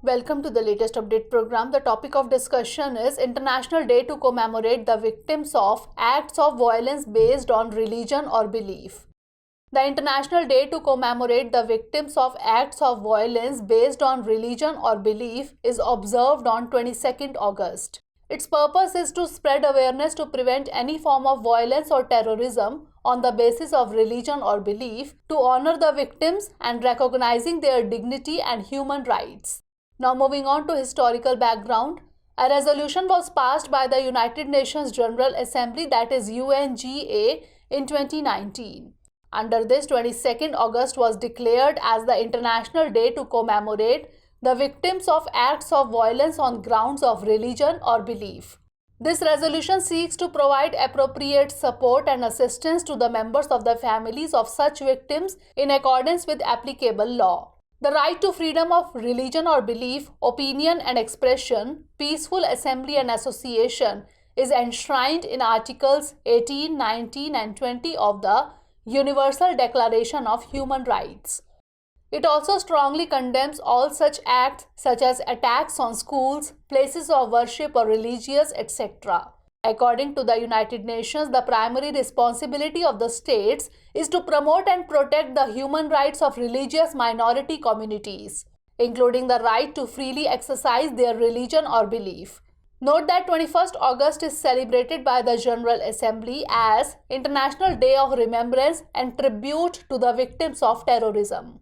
Welcome to the latest update program. The topic of discussion is International Day to commemorate the victims of acts of violence based on religion or belief. The International Day to commemorate the victims of acts of violence based on religion or belief is observed on 22nd August. Its purpose is to spread awareness to prevent any form of violence or terrorism on the basis of religion or belief, to honor the victims and recognizing their dignity and human rights. Now moving on to historical background, a resolution was passed by the United Nations General Assembly, that is UNGA, in 2019. Under this, 22nd August was declared as the International Day to commemorate the victims of acts of violence on grounds of religion or belief. This resolution seeks to provide appropriate support and assistance to the members of the families of such victims in accordance with applicable law. The right to freedom of religion or belief, opinion and expression, peaceful assembly and association is enshrined in Articles 18, 19 and 20 of the Universal Declaration of Human Rights. It also strongly condemns all such acts such as attacks on schools, places of worship or religious, etc. According to the United Nations, the primary responsibility of the states is to promote and protect the human rights of religious minority communities, including the right to freely exercise their religion or belief. Note that 21st August is celebrated by the General Assembly as International Day of Remembrance and Tribute to the Victims of Terrorism.